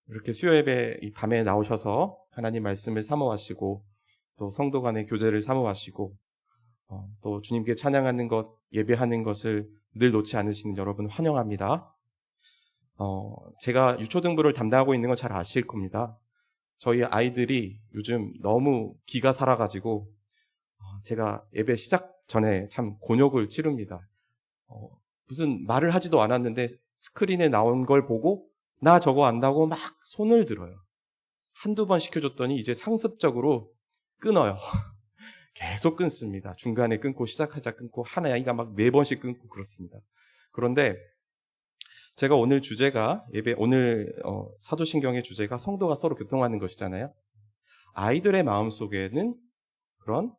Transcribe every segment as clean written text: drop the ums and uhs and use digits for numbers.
이렇게 수요 예배 이 밤에 나오셔서 하나님 말씀을 사모하시고 또 성도 간의 교제를 사모하시고 또 주님께 찬양하는 것, 예배하는 것을 늘 놓지 않으시는 여러분 환영합니다. 제가 유초등부를 담당하고 있는 건 잘 아실 겁니다. 저희 아이들이 요즘 너무 기가 살아가지고 제가 예배 시작 전에 참 곤욕을 치릅니다. 무슨 말을 하지도 않았는데 스크린에 나온 걸 보고 나 저거 안다고 막 손을 들어요. 한두 번 시켜줬더니 이제 상습적으로 끊어요. 계속 끊습니다. 중간에 끊고 시작하자 끊고 하나 아이가 막 4번씩 끊고 그렇습니다. 그런데 제가 오늘 주제가 오늘 사도신경의 주제가 성도가 서로 교통하는 것이잖아요. 아이들의 마음속에는 그런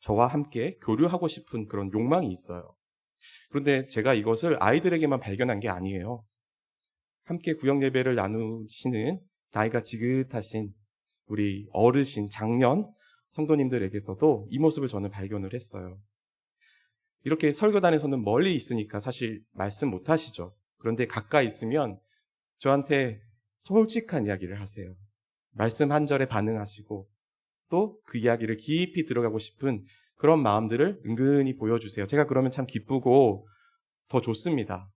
저와 함께 교류하고 싶은 그런 욕망이 있어요. 그런데 제가 이것을 아이들에게만 발견한 게 아니에요. 함께 구역 예배를 나누시는 나이가 지긋하신 우리 어르신, 장년 성도님들에게서도 이 모습을 저는 발견을 했어요. 이렇게 설교단에서는 멀리 있으니까 사실 말씀 못 하시죠. 그런데 가까이 있으면 저한테 솔직한 이야기를 하세요. 말씀 한 절에 반응하시고 또 그 이야기를 깊이 들어가고 싶은 그런 마음들을 은근히 보여주세요. 제가 그러면 참 기쁘고 더 좋습니다.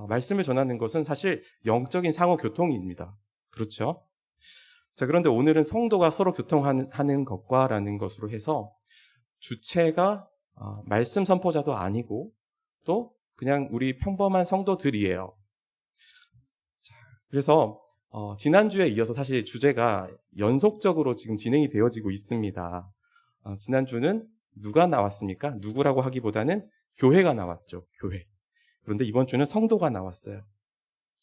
말씀을 전하는 것은 사실 영적인 상호 교통입니다. 그렇죠? 자, 그런데 오늘은 성도가 서로 교통하는 것과라는 것으로 해서 주체가 말씀 선포자도 아니고 또 그냥 우리 평범한 성도들이에요. 자, 그래서 지난주에 이어서 사실 주제가 연속적으로 지금 진행이 되어지고 있습니다. 지난주는 누가 나왔습니까? 누구라고 하기보다는 교회가 나왔죠. 교회. 그런데 이번 주는 성도가 나왔어요.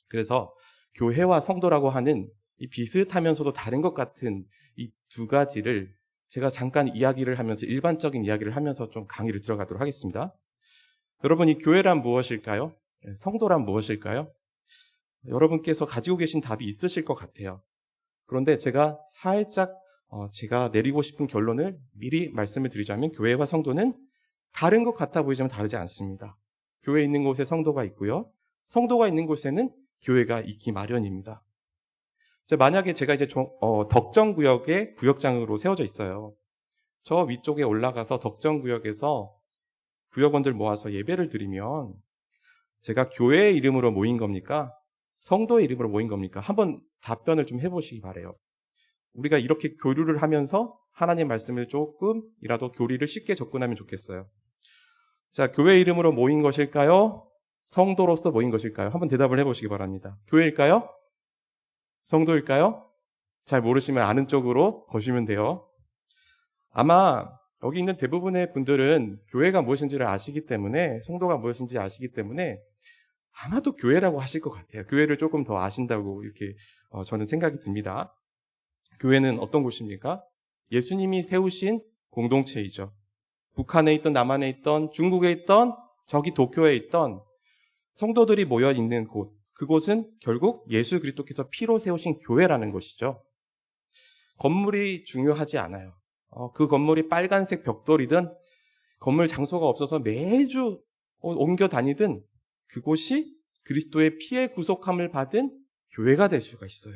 그래서 교회와 성도라고 하는 이 비슷하면서도 다른 것 같은 이 두 가지를 제가 잠깐 이야기를 하면서 일반적인 이야기를 하면서 좀 강의를 들어가도록 하겠습니다. 여러분, 이 교회란 무엇일까요? 성도란 무엇일까요? 여러분께서 가지고 계신 답이 있으실 것 같아요. 그런데 제가 살짝 제가 내리고 싶은 결론을 미리 말씀을 드리자면 교회와 성도는 다른 것 같아 보이지만 다르지 않습니다. 교회에 있는 곳에 성도가 있고요. 성도가 있는 곳에는 교회가 있기 마련입니다. 만약에 제가 이제 덕정구역에 구역장으로 세워져 있어요. 저 위쪽에 올라가서 덕정구역에서 구역원들 모아서 예배를 드리면 제가 교회의 이름으로 모인 겁니까? 성도의 이름으로 모인 겁니까? 한번 답변을 좀 해보시기 바라요. 우리가 이렇게 교류를 하면서 하나님 말씀을 조금이라도 교리를 쉽게 접근하면 좋겠어요. 자, 교회 이름으로 모인 것일까요? 성도로서 모인 것일까요? 한번 대답을 해보시기 바랍니다. 교회일까요? 성도일까요? 잘 모르시면 아는 쪽으로 보시면 돼요. 아마 여기 있는 대부분의 분들은 교회가 무엇인지를 아시기 때문에, 성도가 무엇인지 아시기 때문에 아마도 교회라고 하실 것 같아요. 교회를 조금 더 아신다고 이렇게 저는 생각이 듭니다. 교회는 어떤 곳입니까? 예수님이 세우신 공동체이죠. 북한에 있던, 남한에 있던, 중국에 있던, 저기 도쿄에 있던 성도들이 모여 있는 곳, 그곳은 결국 예수 그리스도께서 피로 세우신 교회라는 것이죠. 건물이 중요하지 않아요. 그 건물이 빨간색 벽돌이든 건물 장소가 없어서 매주 옮겨 다니든 그곳이 그리스도의 피의 구속함을 받은 교회가 될 수가 있어요.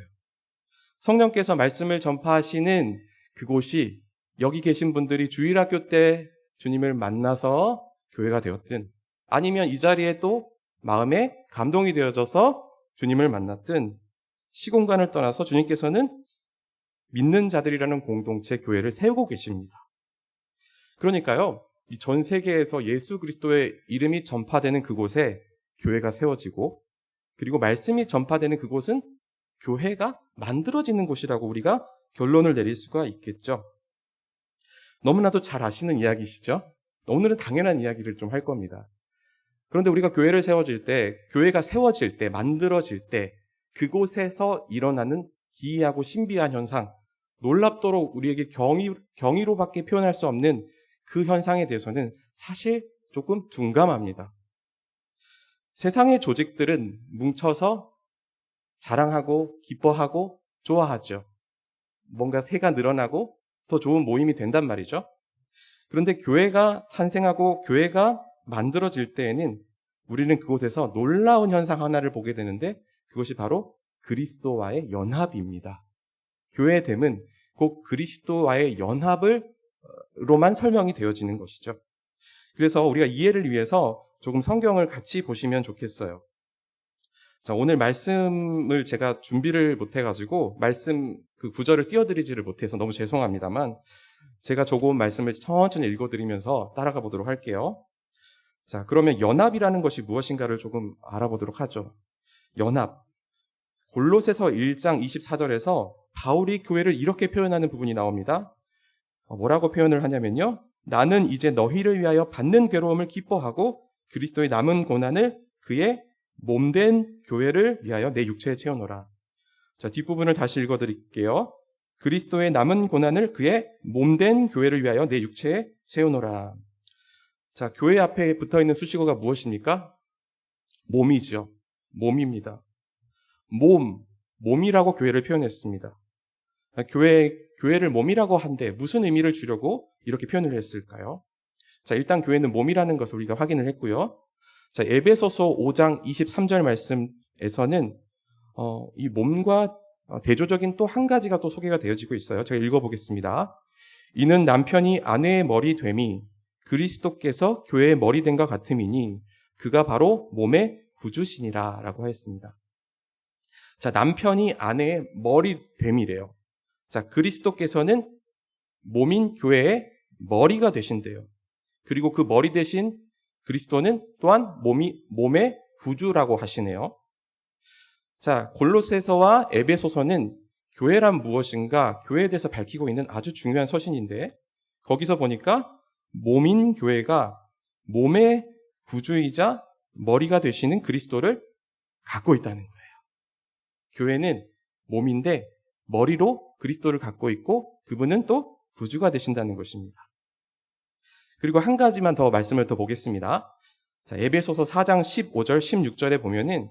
성령께서 말씀을 전파하시는 그곳이 여기 계신 분들이 주일학교 때 주님을 만나서 교회가 되었든 아니면 이 자리에 또 마음에 감동이 되어져서 주님을 만났든 시공간을 떠나서 주님께서는 믿는 자들이라는 공동체 교회를 세우고 계십니다. 그러니까요, 이 전 세계에서 예수 그리스도의 이름이 전파되는 그곳에 교회가 세워지고 그리고 말씀이 전파되는 그곳은 교회가 만들어지는 곳이라고 우리가 결론을 내릴 수가 있겠죠. 너무나도 잘 아시는 이야기시죠? 오늘은 당연한 이야기를 좀 할 겁니다. 그런데 우리가 교회를 세워질 때, 교회가 세워질 때, 만들어질 때 그곳에서 일어나는 기이하고 신비한 현상, 놀랍도록 우리에게 경이로밖에 표현할 수 없는 그 현상에 대해서는 사실 조금 둔감합니다. 세상의 조직들은 뭉쳐서 자랑하고 기뻐하고 좋아하죠. 뭔가 새가 늘어나고 더 좋은 모임이 된단 말이죠. 그런데 교회가 탄생하고 교회가 만들어질 때에는 우리는 그곳에서 놀라운 현상 하나를 보게 되는데 그것이 바로 그리스도와의 연합입니다. 교회됨은 곧 그리스도와의 연합으로만 설명이 되어지는 것이죠. 그래서 우리가 이해를 위해서 조금 성경을 같이 보시면 좋겠어요. 자, 오늘 말씀을 제가 준비를 못해가지고 말씀 그 구절을 띄워드리지를 못해서 너무 죄송합니다만 제가 조금 말씀을 천천히 읽어드리면서 따라가 보도록 할게요. 자, 그러면 연합이라는 것이 무엇인가를 조금 알아보도록 하죠. 연합. 골로새서 1장 24절에서 바울이 교회를 이렇게 표현하는 부분이 나옵니다. 뭐라고 표현을 하냐면요. 나는 이제 너희를 위하여 받는 괴로움을 기뻐하고 그리스도의 남은 고난을 그의 몸된 교회를 위하여 내 육체에 채워놓으라. 자, 뒷부분을 다시 읽어드릴게요. 그리스도의 남은 고난을 그의 몸된 교회를 위하여 내 육체에 채워놓으라. 자, 교회 앞에 붙어있는 수식어가 무엇입니까? 몸이죠. 몸입니다. 몸이라고 교회를 표현했습니다. 교회를 몸이라고 한데 무슨 의미를 주려고 이렇게 표현을 했을까요? 자, 일단 교회는 몸이라는 것을 우리가 확인을 했고요. 자, 에베소서 5장 23절 말씀에서는 이 몸과 대조적인 또 한 가지가 또 소개가 되어지고 있어요. 제가 읽어보겠습니다. 이는 남편이 아내의 머리 됨이 그리스도께서 교회의 머리 됨과 같음이니 그가 바로 몸의 구주시니라 라고 하였습니다. 자, 남편이 아내의 머리 됨이래요. 자, 그리스도께서는 몸인 교회의 머리가 되신대요. 그리고 그 머리 대신 그리스도는 또한 몸의 구주라고 하시네요. 자, 골로새서와 에베소서는 교회란 무엇인가 교회에 대해서 밝히고 있는 아주 중요한 서신인데 거기서 보니까 몸인 교회가 몸의 구주이자 머리가 되시는 그리스도를 갖고 있다는 거예요. 교회는 몸인데 머리로 그리스도를 갖고 있고 그분은 또 구주가 되신다는 것입니다. 그리고 한 가지만 더 말씀을 더 보겠습니다. 자, 에베소서 4장 15절 16절에 보면은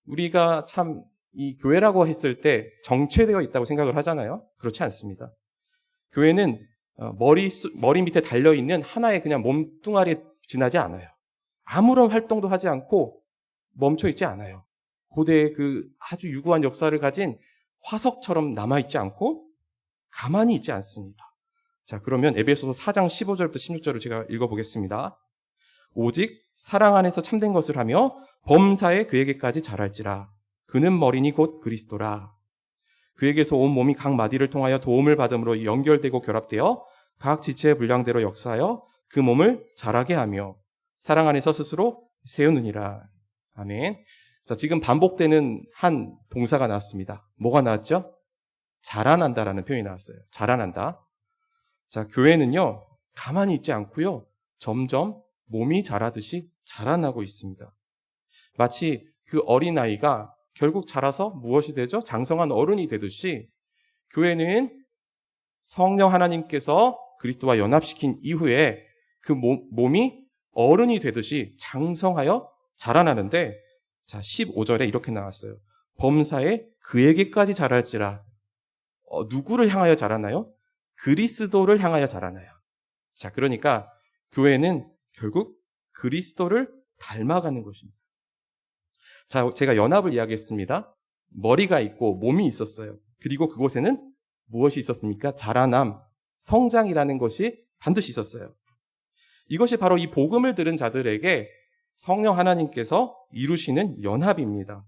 우리가 참 이 교회라고 했을 때 정체되어 있다고 생각을 하잖아요. 그렇지 않습니다. 교회는 머리 밑에 달려있는 하나의 그냥 몸뚱아리에 지나지 않아요. 아무런 활동도 하지 않고 멈춰있지 않아요. 고대의 그 아주 유구한 역사를 가진 화석처럼 남아있지 않고 가만히 있지 않습니다. 자, 그러면 에베소서 4장 15절부터 16절을 제가 읽어보겠습니다. 오직 사랑 안에서 참된 것을 하며 범사에 그에게까지 자랄지라. 그는 머리니 곧 그리스도라. 그에게서 온 몸이 각 마디를 통하여 도움을 받음으로 연결되고 결합되어 각 지체의 분량대로 역사하여 그 몸을 자라게 하며 사랑 안에서 스스로 세우느니라. 아멘. 자, 지금 반복되는 한 동사가 나왔습니다. 뭐가 나왔죠? 자라난다라는 표현이 나왔어요. 자라난다. 자, 교회는요, 가만히 있지 않고요, 점점 몸이 자라듯이 자라나고 있습니다. 마치 그 어린아이가 결국 자라서 무엇이 되죠? 장성한 어른이 되듯이 교회는 성령 하나님께서 그리스도와 연합시킨 이후에 그 몸이 어른이 되듯이 장성하여 자라나는데, 자, 15절에 이렇게 나왔어요. 범사에 그에게까지 자랄지라. 누구를 향하여 자라나요? 그리스도를 향하여 자라나요. 자, 그러니까 교회는 결국 그리스도를 닮아가는 것입니다. 자, 제가 연합을 이야기했습니다. 머리가 있고 몸이 있었어요. 그리고 그곳에는 무엇이 있었습니까? 자라남, 성장이라는 것이 반드시 있었어요. 이것이 바로 이 복음을 들은 자들에게 성령 하나님께서 이루시는 연합입니다.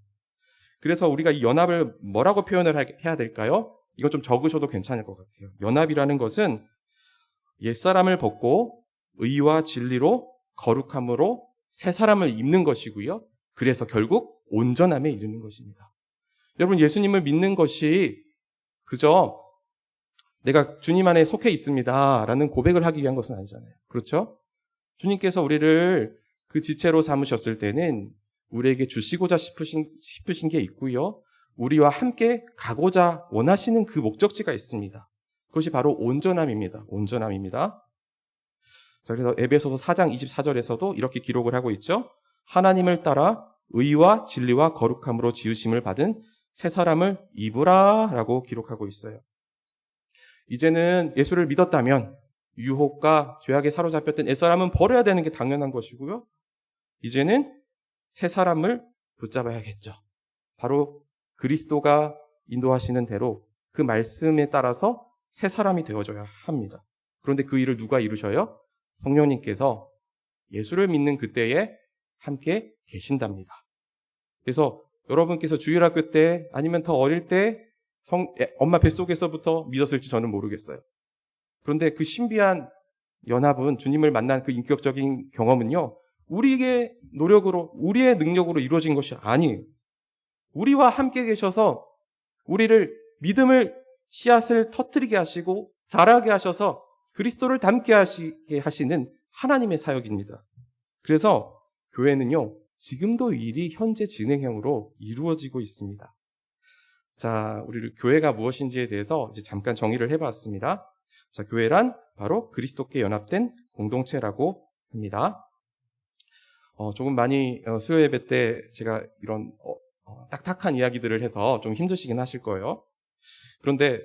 그래서 우리가 이 연합을 뭐라고 표현을 해야 될까요? 이건 좀 적으셔도 괜찮을 것 같아요. 연합이라는 것은 옛사람을 벗고 의와 진리로 거룩함으로 새 사람을 입는 것이고요. 그래서 결국 온전함에 이르는 것입니다. 여러분, 예수님을 믿는 것이 그저 내가 주님 안에 속해 있습니다 라는 고백을 하기 위한 것은 아니잖아요. 그렇죠? 주님께서 우리를 그 지체로 삼으셨을 때는 우리에게 주시고자 싶으신 게 있고요. 우리와 함께 가고자 원하시는 그 목적지가 있습니다. 그것이 바로 온전함입니다. 온전함입니다. 자, 그래서 에베소서 4장 24절에서도 이렇게 기록을 하고 있죠. 하나님을 따라 의와 진리와 거룩함으로 지으심을 받은 새 사람을 입으라 라고 기록하고 있어요. 이제는 예수를 믿었다면 유혹과 죄악에 사로잡혔던 옛사람은 버려야 되는 게 당연한 것이고요. 이제는 새 사람을 붙잡아야겠죠. 바로 그리스도가 인도하시는 대로 그 말씀에 따라서 새 사람이 되어져야 합니다. 그런데 그 일을 누가 이루셔요? 성령님께서 예수를 믿는 그때에 함께 계신답니다. 그래서 여러분께서 주일학교 때 아니면 더 어릴 때 엄마 뱃속에서부터 믿었을지 저는 모르겠어요. 그런데 그 신비한 연합은, 주님을 만난 그 인격적인 경험은요, 우리의 노력으로, 우리의 능력으로 이루어진 것이 아니에요. 우리와 함께 계셔서 우리를 믿음을 씨앗을 터뜨리게 하시고 자라게 하셔서 그리스도를 닮게 하시게 하시는 하나님의 사역입니다. 그래서 교회는요, 지금도 일이 현재 진행형으로 이루어지고 있습니다. 자, 우리 교회가 무엇인지에 대해서 이제 잠깐 정의를 해봤습니다. 자, 교회란 바로 그리스도께 연합된 공동체라고 합니다. 조금 많이 수요 예배 때 제가 이런 딱딱한 이야기들을 해서 좀 힘드시긴 하실 거예요. 그런데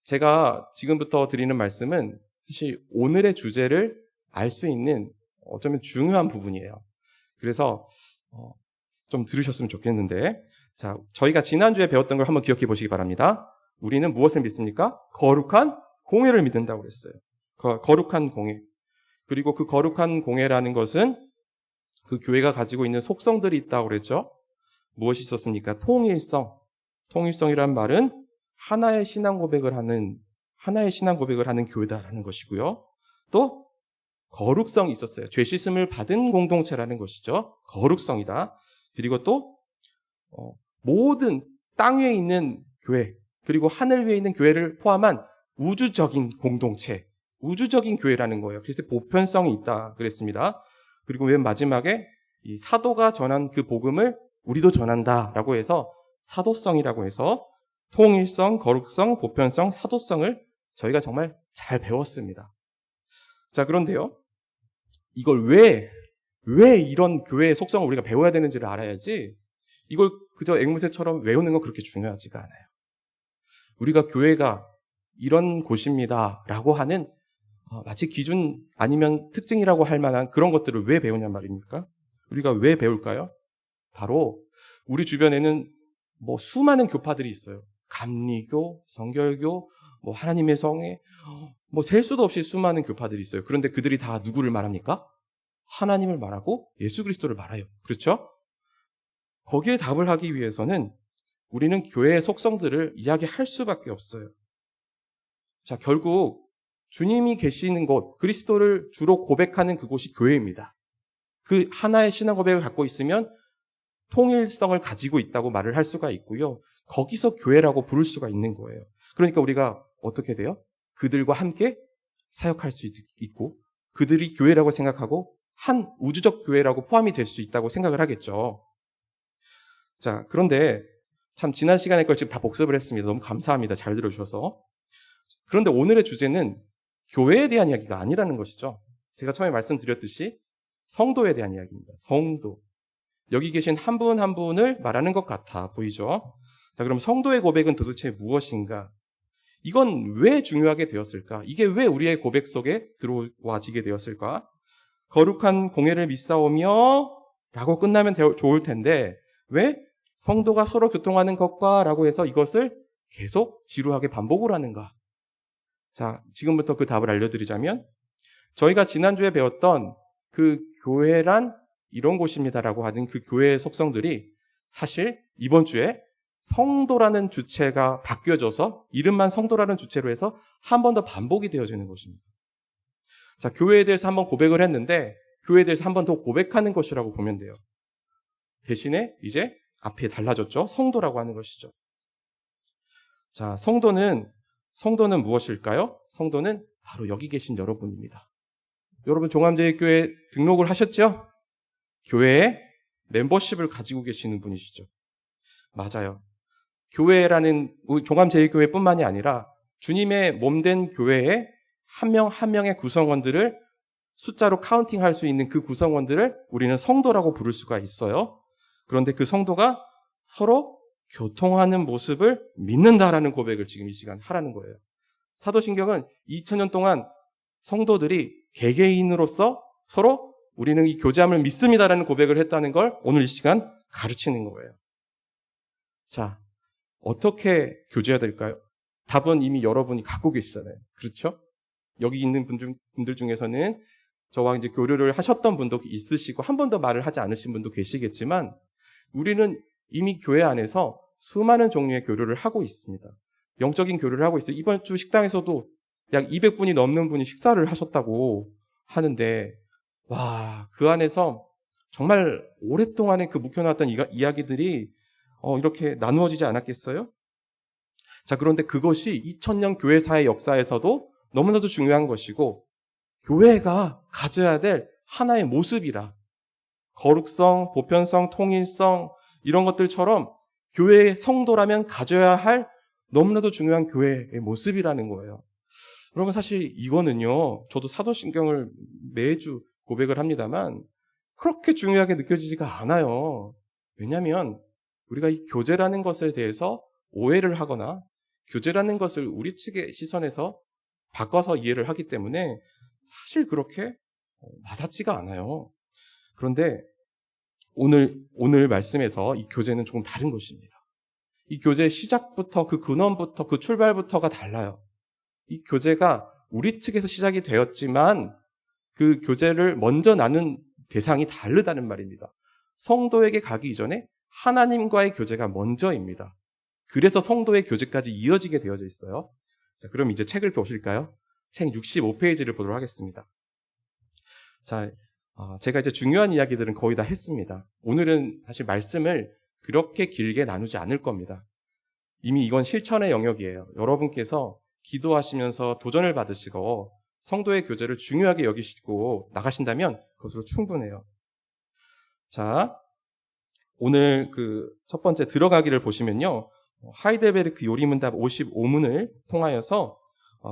제가 지금부터 드리는 말씀은 사실 오늘의 주제를 알 수 있는 어쩌면 중요한 부분이에요. 그래서 좀 들으셨으면 좋겠는데, 자, 저희가 지난주에 배웠던 걸 한번 기억해 보시기 바랍니다. 우리는 무엇을 믿습니까? 거룩한 공회를 믿는다고 그랬어요. 거룩한 공회. 그리고 그 거룩한 공회라는 것은 그 교회가 가지고 있는 속성들이 있다고 그랬죠. 무엇이 있었습니까? 통일성. 통일성이란 말은 하나의 신앙 고백을 하는 교회다라는 것이고요. 또 거룩성이 있었어요. 죄 씻음을 받은 공동체라는 것이죠. 거룩성이다. 그리고 또 모든 땅 위에 있는 교회, 그리고 하늘 위에 있는 교회를 포함한 우주적인 공동체, 우주적인 교회라는 거예요. 그래서 보편성이 있다 그랬습니다. 그리고 맨 마지막에 이 사도가 전한 그 복음을 우리도 전한다라고 해서 사도성이라고 해서 통일성, 거룩성, 보편성, 사도성을 저희가 정말 잘 배웠습니다. 자, 그런데요, 이걸 왜 이런 교회의 속성을 우리가 배워야 되는지를 알아야지, 이걸 그저 앵무새처럼 외우는 건 그렇게 중요하지가 않아요. 우리가 교회가 이런 곳입니다 라고 하는 마치 기준 아니면 특징이라고 할 만한 그런 것들을 왜 배우냔 말입니까? 우리가 왜 배울까요? 바로 우리 주변에는 수많은 교파들이 있어요. 감리교, 성결교, 하나님의 성회, 셀 수도 없이 수많은 교파들이 있어요. 그런데 그들이 다 누구를 말합니까? 하나님을 말하고 예수 그리스도를 말해요. 그렇죠? 거기에 답을 하기 위해서는 우리는 교회의 속성들을 이야기할 수밖에 없어요. 자, 결국 주님이 계시는 곳, 그리스도를 주로 고백하는 그곳이 교회입니다. 그 하나의 신앙 고백을 갖고 있으면 통일성을 가지고 있다고 말을 할 수가 있고요. 거기서 교회라고 부를 수가 있는 거예요. 그러니까 우리가 어떻게 돼요? 그들과 함께 사역할 수 있고, 그들이 교회라고 생각하고 한 우주적 교회라고 포함이 될 수 있다고 생각을 하겠죠. 자, 그런데 참 지난 시간에 걸 지금 다 복습을 했습니다. 너무 감사합니다. 잘 들어주셔서. 그런데 오늘의 주제는 교회에 대한 이야기가 아니라는 것이죠. 제가 처음에 말씀드렸듯이 성도에 대한 이야기입니다. 성도. 여기 계신 한 분 한 분을 말하는 것 같아 보이죠? 자, 그럼 성도의 고백은 도대체 무엇인가? 이건 왜 중요하게 되었을까? 이게 왜 우리의 고백 속에 들어와지게 되었을까? 거룩한 공회를 믿사오며 라고 끝나면 좋을 텐데 왜 성도가 서로 교통하는 것과 라고 해서 이것을 계속 지루하게 반복을 하는가? 자, 지금부터 그 답을 알려드리자면, 저희가 지난주에 배웠던 그 교회란 이런 곳입니다라고 하는 그 교회의 속성들이 사실 이번 주에 성도라는 주체가 바뀌어져서 이름만 성도라는 주체로 해서 한 번 더 반복이 되어지는 것입니다. 자, 교회에 대해서 한번 고백을 했는데 교회에 대해서 한 번 더 고백하는 것이라고 보면 돼요. 대신에 이제 앞에 달라졌죠. 성도라고 하는 것이죠. 자, 성도는 무엇일까요? 성도는 바로 여기 계신 여러분입니다. 여러분 종암제일교회 등록을 하셨죠? 교회에 멤버십을 가지고 계시는 분이시죠. 맞아요. 교회라는 종암제일교회뿐만이 아니라 주님의 몸된 교회에 한 명 한 명의 구성원들을 숫자로 카운팅할 수 있는 그 구성원들을 우리는 성도라고 부를 수가 있어요. 그런데 그 성도가 서로 교통하는 모습을 믿는다라는 고백을 지금 이 시간 하라는 거예요. 사도신경은 2000년 동안 성도들이 개개인으로서 서로 우리는 이 교제함을 믿습니다라는 고백을 했다는 걸 오늘 이 시간 가르치는 거예요. 자, 어떻게 교제해야 될까요? 답은 이미 여러분이 갖고 계시잖아요. 그렇죠? 여기 있는 분들 중에서는 저와 이제 교류를 하셨던 분도 있으시고 한 번도 말을 하지 않으신 분도 계시겠지만 우리는 이미 교회 안에서 수많은 종류의 교류를 하고 있습니다. 영적인 교류를 하고 있어요. 이번 주 식당에서도 약 200분이 넘는 분이 식사를 하셨다고 하는데 와, 그 안에서 정말 오랫동안에 그 묵혀놨던 이야기들이 이렇게 나누어지지 않았겠어요? 자, 그런데 그것이 2000년 교회사의 역사에서도 너무나도 중요한 것이고 교회가 가져야 될 하나의 모습이라 거룩성, 보편성, 통일성 이런 것들처럼 교회의 성도라면 가져야 할 너무나도 중요한 교회의 모습이라는 거예요. 여러분 사실 이거는요. 저도 사도신경을 매주 고백을 합니다만 그렇게 중요하게 느껴지지가 않아요. 왜냐하면 우리가 이 교제라는 것에 대해서 오해를 하거나 교제라는 것을 우리 측의 시선에서 바꿔서 이해를 하기 때문에 사실 그렇게 와닿지가 않아요. 그런데 오늘 말씀에서 이 교제는 조금 다른 것입니다. 이 교제의 시작부터 그 근원부터 그 출발부터가 달라요. 이 교제가 우리 측에서 시작이 되었지만 그 교제를 먼저 나눈 대상이 다르다는 말입니다. 성도에게 가기 이전에 하나님과의 교제가 먼저입니다. 그래서 성도의 교제까지 이어지게 되어져 있어요. 자, 그럼 이제 책을 보실까요? 책 65페이지를 보도록 하겠습니다. 자, 제가 이제 중요한 이야기들은 거의 다 했습니다. 오늘은 사실 말씀을 그렇게 길게 나누지 않을 겁니다. 이미 이건 실천의 영역이에요. 여러분께서 기도하시면서 도전을 받으시고 성도의 교제를 중요하게 여기시고 나가신다면 그것으로 충분해요. 자, 오늘 그 첫 번째 들어가기를 보시면요. 하이델베르크 요리문답 55문을 통하여서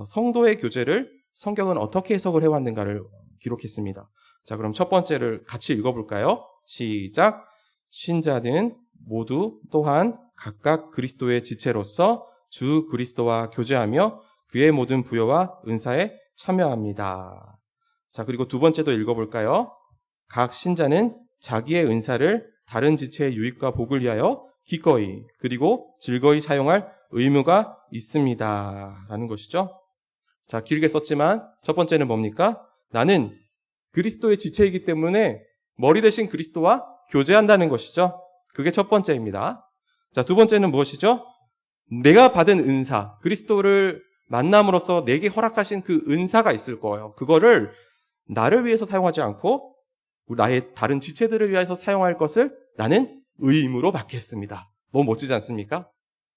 성도의 교제를 성경은 어떻게 해석을 해왔는가를 기록했습니다. 자, 그럼 첫 번째를 같이 읽어볼까요? 시작. 신자는 모두 또한 각각 그리스도의 지체로서 주 그리스도와 교제하며 그의 모든 부여와 은사에 참여합니다. 자, 그리고 두 번째도 읽어볼까요? 각 신자는 자기의 은사를 다른 지체의 유익과 복을 위하여 기꺼이 그리고 즐거이 사용할 의무가 있습니다. 라는 것이죠. 자, 길게 썼지만 첫 번째는 뭡니까? 나는 그리스도의 지체이기 때문에 머리 대신 그리스도와 교제한다는 것이죠. 그게 첫 번째입니다. 자, 두 번째는 무엇이죠? 내가 받은 은사, 그리스도를 만남으로써 내게 허락하신 그 은사가 있을 거예요. 그거를 나를 위해서 사용하지 않고 나의 다른 지체들을 위해서 사용할 것을 나는 의무로 받겠습니다. 너무 멋지지 않습니까?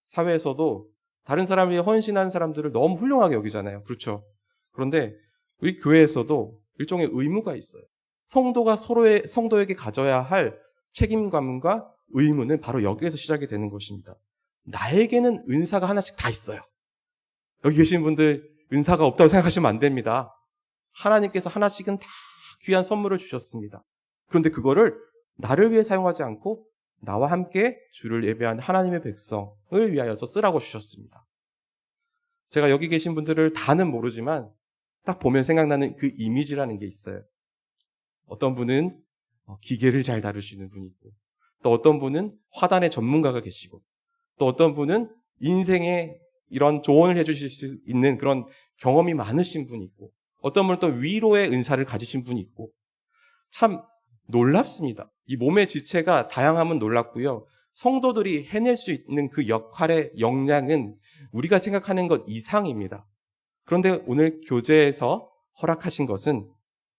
사회에서도 다른 사람을 위해 헌신하는 사람들을 너무 훌륭하게 여기잖아요. 그렇죠? 그런데 우리 교회에서도 일종의 의무가 있어요. 성도가 성도에게 가져야 할 책임감과 의무는 바로 여기에서 시작이 되는 것입니다. 나에게는 은사가 하나씩 다 있어요. 여기 계신 분들 은사가 없다고 생각하시면 안 됩니다. 하나님께서 하나씩은 다 귀한 선물을 주셨습니다. 그런데 그거를 나를 위해 사용하지 않고 나와 함께 주를 예배한 하나님의 백성을 위하여서 쓰라고 주셨습니다. 제가 여기 계신 분들을 다는 모르지만 딱 보면 생각나는 그 이미지라는 게 있어요. 어떤 분은 기계를 잘 다루시는 분이 있고 또 어떤 분은 화단의 전문가가 계시고 또 어떤 분은 인생에 이런 조언을 해주실 수 있는 그런 경험이 많으신 분이 있고 어떤 분은 또 위로의 은사를 가지신 분이 있고 참 놀랍습니다. 이 몸의 지체가 다양함은 놀랍고요. 성도들이 해낼 수 있는 그 역할의 역량은 우리가 생각하는 것 이상입니다. 그런데 오늘 교제에서 허락하신 것은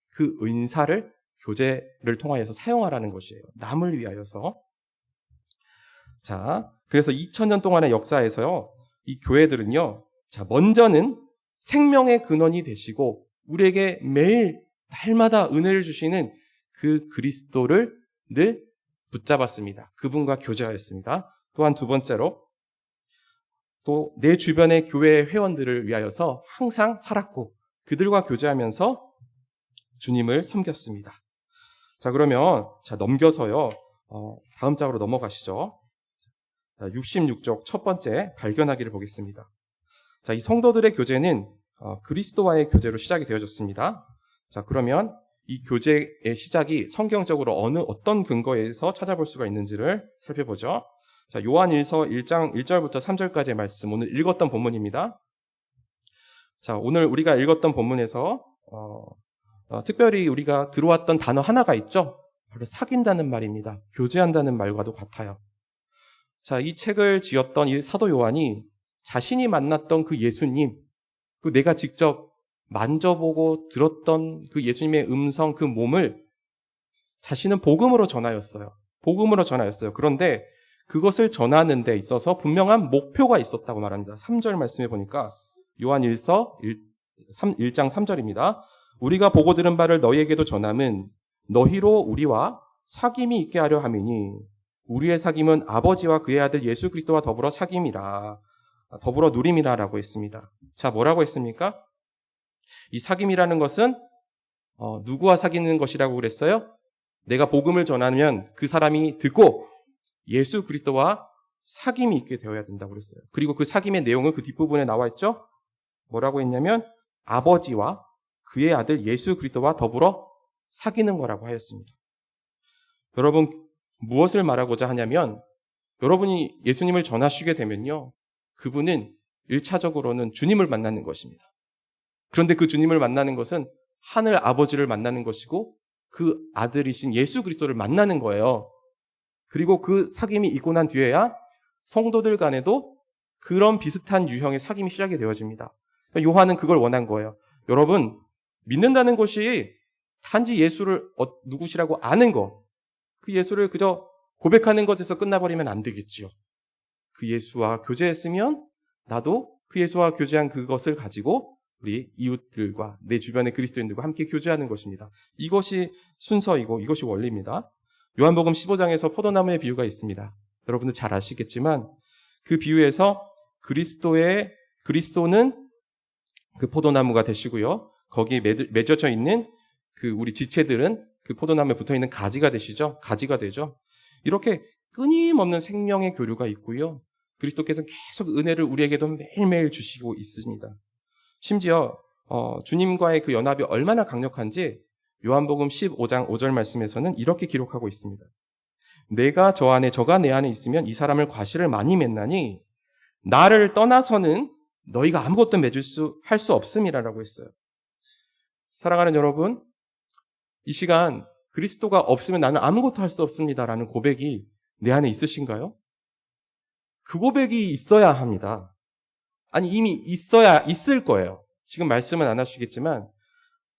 그 은사를 교제를 통하여서 사용하라는 것이에요. 남을 위하여서. 자, 그래서 2000년 동안의 역사에서요. 이 교회들은요. 자, 먼저는 생명의 근원이 되시고 우리에게 매일 날마다 은혜를 주시는 그 그리스도를 늘 붙잡았습니다. 그분과 교제하였습니다. 또한 두 번째로 또 내 주변의 교회 회원들을 위하여서 항상 살았고 그들과 교제하면서 주님을 섬겼습니다. 자, 그러면 넘겨서요. 다음 장으로 넘어가시죠. 66쪽 첫 번째 발견하기를 보겠습니다. 자, 이 성도들의 교제는 그리스도와의 교제로 시작이 되어졌습니다. 자, 그러면 이 교제의 시작이 성경적으로 어떤 근거에서 찾아볼 수가 있는지를 살펴보죠. 자, 요한일서 1장 1절부터 3절까지의 말씀, 오늘 읽었던 본문입니다. 자, 오늘 우리가 읽었던 본문에서 특별히 우리가 들어왔던 단어 하나가 있죠. 바로 사귄다는 말입니다. 교제한다는 말과도 같아요. 자, 이 책을 지었던 이 사도 요한이 자신이 만났던 그 예수님, 그 내가 직접 만져보고 들었던 그 예수님의 음성, 그 몸을 자신은 복음으로 전하였어요. 복음으로 전하였어요. 그런데 그것을 전하는 데 있어서 분명한 목표가 있었다고 말합니다. 3절 말씀해 보니까 요한일서 1장 3절입니다. 우리가 보고 들은 바를 너희에게도 전함은 너희로 우리와 사귐이 있게 하려 함이니 우리의 사귐은 아버지와 그의 아들 예수 그리스도와 더불어 사귐이라, 더불어 누림이라라고 했습니다. 자, 뭐라고 했습니까? 이 사귐이라는 것은 누구와 사귀는 것이라고 그랬어요? 내가 복음을 전하면 그 사람이 듣고 예수 그리스도와 사귐이 있게 되어야 된다고 그랬어요. 그리고 그 사귐의 내용은 그 뒷부분에 나와 있죠? 뭐라고 했냐면 아버지와 그의 아들 예수 그리스도와 더불어 사귀는 거라고 하였습니다. 여러분, 무엇을 말하고자 하냐면 여러분이 예수님을 전하시게 되면요, 그분은 1차적으로는 주님을 만나는 것입니다. 그런데 그 주님을 만나는 것은 하늘 아버지를 만나는 것이고 그 아들이신 예수 그리스도를 만나는 거예요. 그리고 그 사귐이 있고 난 뒤에야 성도들 간에도 그런 비슷한 유형의 사귐이 시작이 되어집니다. 그러니까 요한은 그걸 원한 거예요. 여러분, 믿는다는 것이 단지 예수를 누구시라고 아는 것, 그 예수를 그저 고백하는 것에서 끝나버리면 안 되겠지요. 그 예수와 교제했으면 나도 그 예수와 교제한 그것을 가지고 우리 이웃들과 내 주변의 그리스도인들과 함께 교제하는 것입니다. 이것이 순서이고 이것이 원리입니다. 요한복음 15장에서 포도나무의 비유가 있습니다. 여러분들 잘 아시겠지만 그 비유에서 그리스도는 그 포도나무가 되시고요. 거기에 맺어져 있는 그 우리 지체들은 그 포도나무에 붙어 있는 가지가 되시죠. 가지가 되죠. 이렇게 끊임없는 생명의 교류가 있고요. 그리스도께서는 계속 은혜를 우리에게도 매일매일 주시고 있습니다. 심지어 주님과의 그 연합이 얼마나 강력한지 요한복음 15장 5절 말씀에서는 이렇게 기록하고 있습니다. 내가 저 안에 저가 내 안에 있으면 이 사람을 과실을 많이 맺나니 나를 떠나서는 너희가 아무것도 할 수 없음이라고 했어요. 사랑하는 여러분, 이 시간 그리스도가 없으면 나는 아무것도 할 수 없습니다라는 고백이 내 안에 있으신가요? 그 고백이 있어야 합니다. 아니, 이미 있을 거예요. 지금 말씀은 안 하시겠지만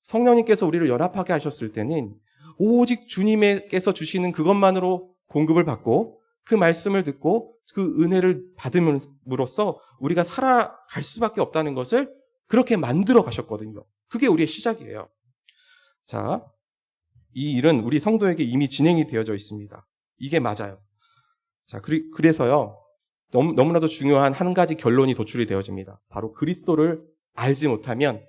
성령님께서 우리를 연합하게 하셨을 때는 오직 주님께서 주시는 그것만으로 공급을 받고 그 말씀을 듣고 그 은혜를 받음으로써 우리가 살아갈 수밖에 없다는 것을 그렇게 만들어 가셨거든요. 그게 우리의 시작이에요. 자, 이 일은 우리 성도에게 이미 진행이 되어져 있습니다. 이게 맞아요. 자, 그래서요, 너무나도 중요한 한 가지 결론이 도출이 되어집니다. 바로 그리스도를 알지 못하면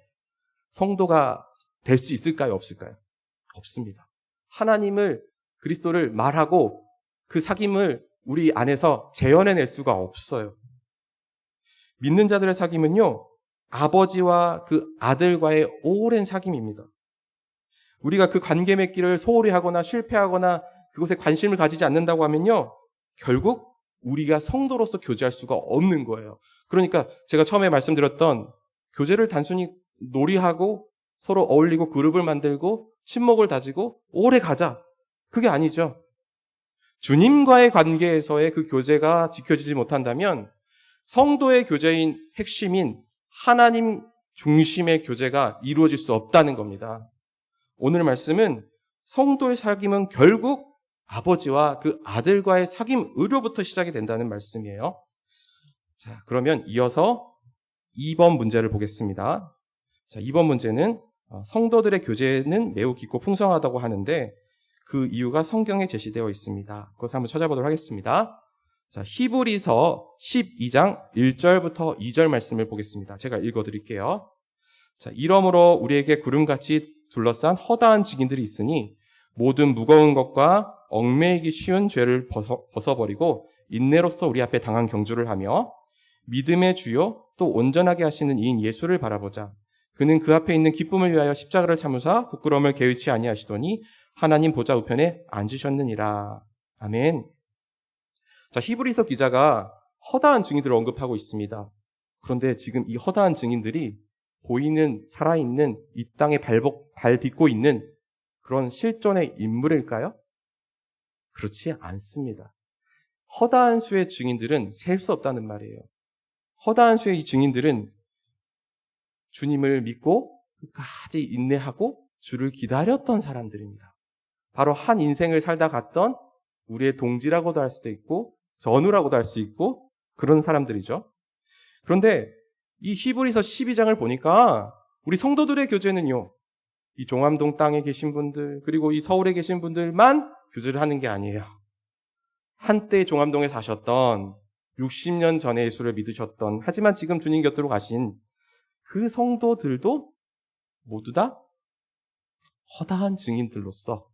성도가 될 수 있을까요? 없을까요? 없습니다. 하나님을, 그리스도를 말하고 그 사귐을 우리 안에서 재현해낼 수가 없어요. 믿는 자들의 사귐은요, 아버지와 그 아들과의 오랜 사귐입니다. 우리가 그 관계 맺기를 소홀히 하거나 실패하거나 그것에 관심을 가지지 않는다고 하면요, 결국 우리가 성도로서 교제할 수가 없는 거예요. 그러니까 제가 처음에 말씀드렸던 교제를 단순히 놀이하고 서로 어울리고 그룹을 만들고 친목을 다지고 오래 가자, 그게 아니죠. 주님과의 관계에서의 그 교제가 지켜지지 못한다면 성도의 교제인 핵심인 하나님 중심의 교제가 이루어질 수 없다는 겁니다. 오늘 말씀은 성도의 사귐은 결국 아버지와 그 아들과의 사귐으로부터 시작이 된다는 말씀이에요. 자, 그러면 이어서 2번 문제를 보겠습니다. 자, 2번 문제는 성도들의 교제는 매우 깊고 풍성하다고 하는데 그 이유가 성경에 제시되어 있습니다. 그것을 한번 찾아보도록 하겠습니다. 자, 히브리서 12장 1절부터 2절 말씀을 보겠습니다. 제가 읽어드릴게요. 자, 이러므로 우리에게 구름같이 둘러싼 허다한 증인들이 있으니 모든 무거운 것과 얽매이기 쉬운 죄를 벗어버리고 인내로써 우리 앞에 당한 경주를 하며 믿음의 주요 또 온전하게 하시는 이인 예수를 바라보자. 그는 그 앞에 있는 기쁨을 위하여 십자가를 참으사 부끄러움을 개의치 아니하시더니 하나님 보좌 우편에 앉으셨느니라. 아멘. 자, 히브리서 기자가 허다한 증인들을 언급하고 있습니다. 그런데 지금 이 허다한 증인들이 보이는 살아있는 이 땅에 발 딛고 있는 그런 실존의 인물일까요? 그렇지 않습니다. 허다한 수의 증인들은 셀 수 없다는 말이에요. 허다한 수의 이 증인들은 주님을 믿고 끝까지 인내하고 주를 기다렸던 사람들입니다. 바로 한 인생을 살다 갔던 우리의 동지라고도 할 수도 있고 전우라고도 할 수 있고 그런 사람들이죠. 그런데 이 히브리서 12장을 보니까 우리 성도들의 교제는요, 이 종암동 땅에 계신 분들 그리고 이 서울에 계신 분들만 교제를 하는 게 아니에요. 한때 종암동에 사셨던 60년 전에 예수를 믿으셨던 하지만 지금 주님 곁으로 가신 그 성도들도 모두 다 허다한 증인들로서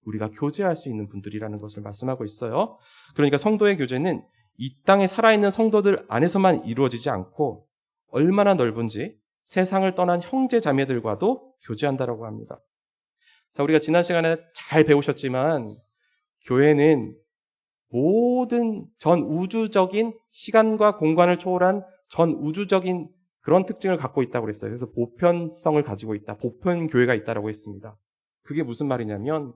우리가 교제할 수 있는 분들이라는 것을 말씀하고 있어요. 그러니까 성도의 교제는 이 땅에 살아있는 성도들 안에서만 이루어지지 않고 얼마나 넓은지 세상을 떠난 형제 자매들과도 교제한다라고 합니다. 자, 우리가 지난 시간에 잘 배우셨지만 교회는 모든 전 우주적인 시간과 공간을 초월한 전 우주적인 그런 특징을 갖고 있다고 그랬어요. 그래서 보편성을 가지고 있다. 보편 교회가 있다라고 했습니다. 그게 무슨 말이냐면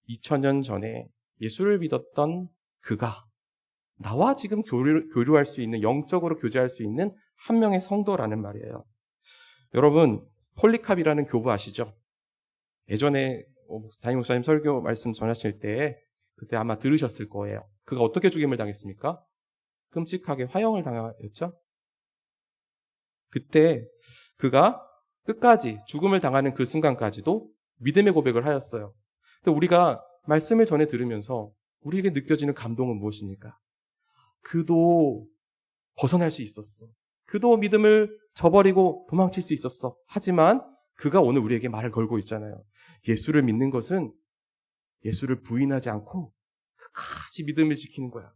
2000년 전에 예수를 믿었던 그가 나와 지금 교류할 수 있는, 영적으로 교제할 수 있는 한 명의 성도라는 말이에요. 여러분, 폴리캅이라는 교부 아시죠? 예전에 담임 목사님 설교 말씀 전하실 때 그때 아마 들으셨을 거예요. 그가 어떻게 죽임을 당했습니까? 끔찍하게 화형을 당했죠? 그때 그가 끝까지 죽음을 당하는 그 순간까지도 믿음의 고백을 하였어요. 근데 우리가 말씀을 전해 들으면서 우리에게 느껴지는 감동은 무엇입니까? 그도 벗어날 수 있었어. 그도 믿음을 저버리고 도망칠 수 있었어. 하지만 그가 오늘 우리에게 말을 걸고 있잖아요. 예수를 믿는 것은 예수를 부인하지 않고 끝까지 믿음을 지키는 거야.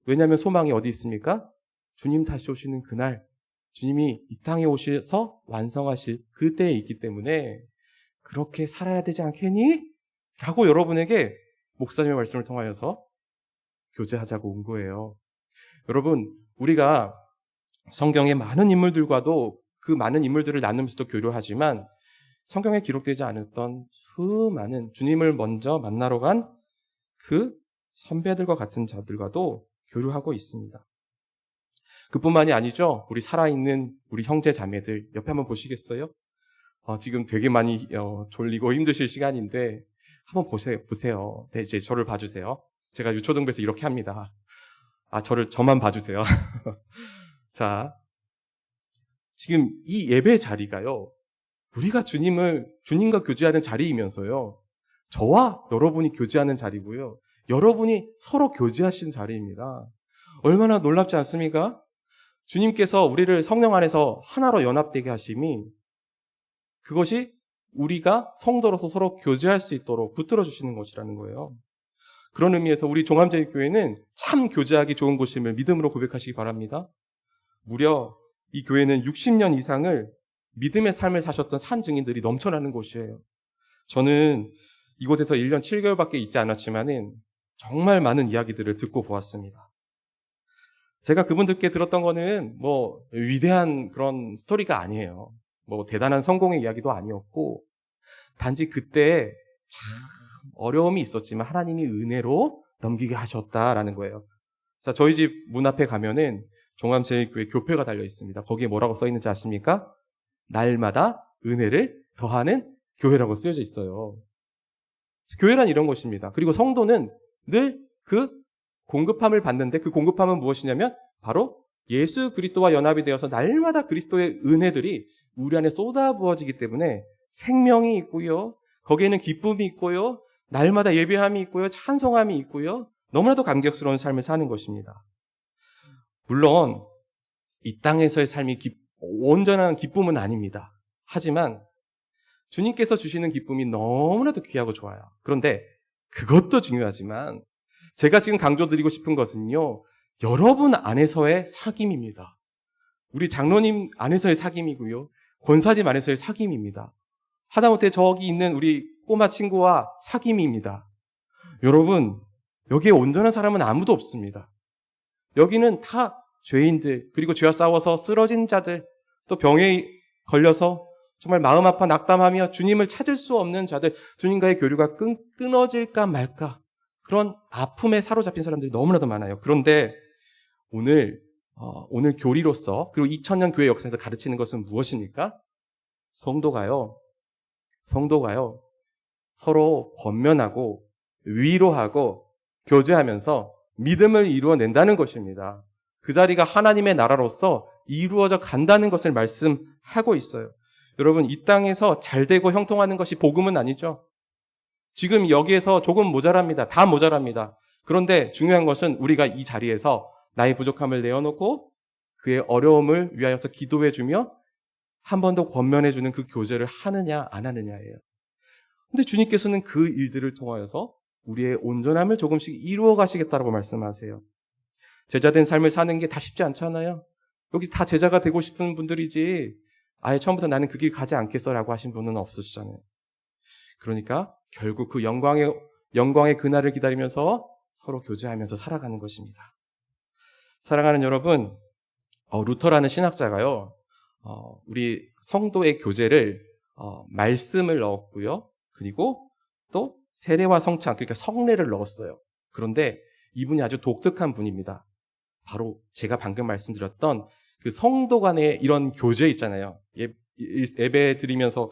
왜냐하면 소망이 어디 있습니까? 주님 다시 오시는 그날, 주님이 이 땅에 오셔서 완성하실 그때에 있기 때문에 그렇게 살아야 되지 않겠니? 라고 여러분에게 목사님의 말씀을 통하여서 교제하자고 온 거예요. 여러분, 우리가 성경의 많은 인물들과도 그 많은 인물들을 나누면서도 교류하지만 성경에 기록되지 않았던 수많은 주님을 먼저 만나러 간 그 선배들과 같은 자들과도 교류하고 있습니다. 그뿐만이 아니죠. 우리 살아있는 우리 형제 자매들 옆에 한번 보시겠어요? 지금 되게 많이 졸리고 힘드실 시간인데 한번 보세요. 네, 이제 저를 봐주세요. 제가 유초등부에서 이렇게 합니다. 저만 봐주세요. 자, 지금 이 예배 자리가요, 우리가 주님과 교제하는 자리이면서요, 저와 여러분이 교제하는 자리고요, 여러분이 서로 교제하시는 자리입니다. 얼마나 놀랍지 않습니까? 주님께서 우리를 성령 안에서 하나로 연합되게 하심이 그것이 우리가 성도로서 서로 교제할 수 있도록 붙들어 주시는 것이라는 거예요. 그런 의미에서 우리 종암제일교회는 참 교제하기 좋은 곳임을 믿음으로 고백하시기 바랍니다. 무려 이 교회는 60년 이상을 믿음의 삶을 사셨던 산 증인들이 넘쳐나는 곳이에요. 저는 이곳에서 1년 7개월밖에 있지 않았지만은 정말 많은 이야기들을 듣고 보았습니다. 제가 그분들께 들었던 거는 위대한 그런 스토리가 아니에요. 대단한 성공의 이야기도 아니었고, 단지 그때 참 어려움이 있었지만 하나님이 은혜로 넘기게 하셨다라는 거예요. 자, 저희 집 문 앞에 가면은 종암제일교회 교표가 달려 있습니다. 거기에 뭐라고 써 있는지 아십니까? 날마다 은혜를 더하는 교회라고 쓰여져 있어요. 교회란 이런 것입니다. 그리고 성도는 늘 그 공급함을 받는데 그 공급함은 무엇이냐면 바로 예수 그리스도와 연합이 되어서 날마다 그리스도의 은혜들이 우리 안에 쏟아부어지기 때문에 생명이 있고요, 거기에는 기쁨이 있고요, 날마다 예배함이 있고요, 찬송함이 있고요, 너무나도 감격스러운 삶을 사는 것입니다. 물론 이 땅에서의 삶이 온전한 기쁨은 아닙니다. 하지만 주님께서 주시는 기쁨이 너무나도 귀하고 좋아요. 그런데 그것도 중요하지만 제가 지금 강조드리고 싶은 것은요, 여러분 안에서의 사귐입니다. 우리 장로님 안에서의 사귐이고요, 권사님 안에서의 사귐입니다. 하다못해 저기 있는 우리 꼬마 친구와 사귐입니다. 여러분, 여기에 온전한 사람은 아무도 없습니다. 여기는 다 죄인들, 그리고 죄와 싸워서 쓰러진 자들, 또 병에 걸려서 정말 마음 아파 낙담하며 주님을 찾을 수 없는 자들, 주님과의 교류가 끊어질까 말까, 그런 아픔에 사로잡힌 사람들이 너무나도 많아요. 그런데 오늘 교리로서, 그리고 2000년 교회 역사에서 가르치는 것은 무엇입니까? 성도가요, 서로 권면하고 위로하고 교제하면서 믿음을 이루어낸다는 것입니다. 그 자리가 하나님의 나라로서 이루어져 간다는 것을 말씀하고 있어요. 여러분, 이 땅에서 잘되고 형통하는 것이 복음은 아니죠. 지금 여기에서 조금 모자랍니다. 다 모자랍니다. 그런데 중요한 것은 우리가 이 자리에서 나의 부족함을 내어놓고 그의 어려움을 위하여서 기도해주며 한 번 더 권면해주는 그 교제를 하느냐 안 하느냐예요. 근데 주님께서는 그 일들을 통하여서 우리의 온전함을 조금씩 이루어 가시겠다고 말씀하세요. 제자된 삶을 사는 게 다 쉽지 않잖아요. 여기 다 제자가 되고 싶은 분들이지 아예 처음부터 나는 그 길 가지 않겠어라고 하신 분은 없으시잖아요. 그러니까 결국 그 영광의 그날을 기다리면서 서로 교제하면서 살아가는 것입니다. 사랑하는 여러분, 루터라는 신학자가요, 우리 성도의 교제를 말씀을 넣었고요, 그리고 또 세례와 성찬, 그러니까 성례를 넣었어요. 그런데 이분이 아주 독특한 분입니다. 바로 제가 방금 말씀드렸던 그 성도 간의 이런 교제 있잖아요. 예배 드리면서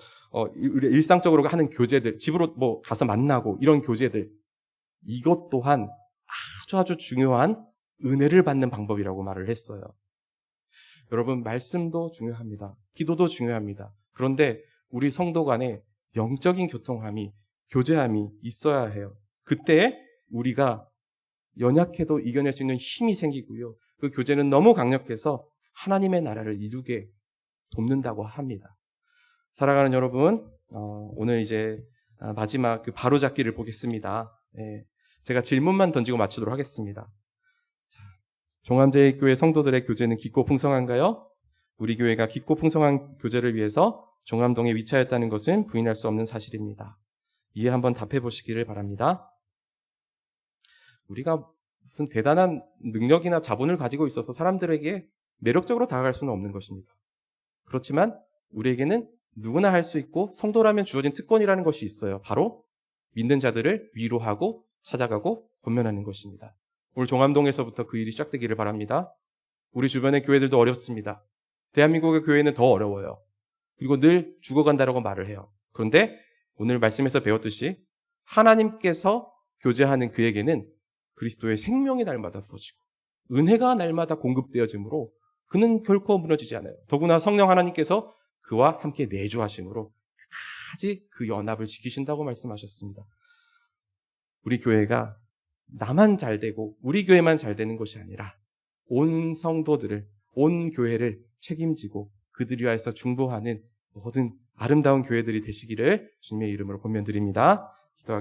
일상적으로 하는 교제들, 집으로 가서 만나고 이런 교제들, 이것 또한 아주 중요한 은혜를 받는 방법이라고 말을 했어요. 여러분, 말씀도 중요합니다. 기도도 중요합니다. 그런데 우리 성도 간에 영적인 교제함이 있어야 해요. 그때 우리가 연약해도 이겨낼 수 있는 힘이 생기고요. 그 교제는 너무 강력해서 하나님의 나라를 이루게 돕는다고 합니다. 사랑하는 여러분, 오늘 이제 마지막 그 바로잡기를 보겠습니다. 제가 질문만 던지고 마치도록 하겠습니다. 종암제일교회 성도들의 교제는 깊고 풍성한가요? 우리 교회가 깊고 풍성한 교제를 위해서 종암동에 위치하였다는 것은 부인할 수 없는 사실입니다. 이에 한번 답해 보시기를 바랍니다. 우리가 무슨 대단한 능력이나 자본을 가지고 있어서 사람들에게 매력적으로 다가갈 수는 없는 것입니다. 그렇지만 우리에게는 누구나 할 수 있고 성도라면 주어진 특권이라는 것이 있어요. 바로 믿는 자들을 위로하고 찾아가고 권면하는 것입니다. 오늘 종암동에서부터 그 일이 시작되기를 바랍니다. 우리 주변의 교회들도 어렵습니다. 대한민국의 교회는 더 어려워요. 그리고 늘 죽어간다라고 말을 해요. 그런데 오늘 말씀에서 배웠듯이 하나님께서 교제하는 그에게는 그리스도의 생명이 날마다 부어지고 은혜가 날마다 공급되어지므로 그는 결코 무너지지 않아요. 더구나 성령 하나님께서 그와 함께 내주하심으로 끝까지 그 연합을 지키신다고 말씀하셨습니다. 우리 교회가 나만 잘 되고 우리 교회만 잘 되는 것이 아니라 온 성도들을, 온 교회를 책임지고 그들 위하여서 중보하는 모든 아름다운 교회들이 되시기를 주님의 이름으로 권면드립니다.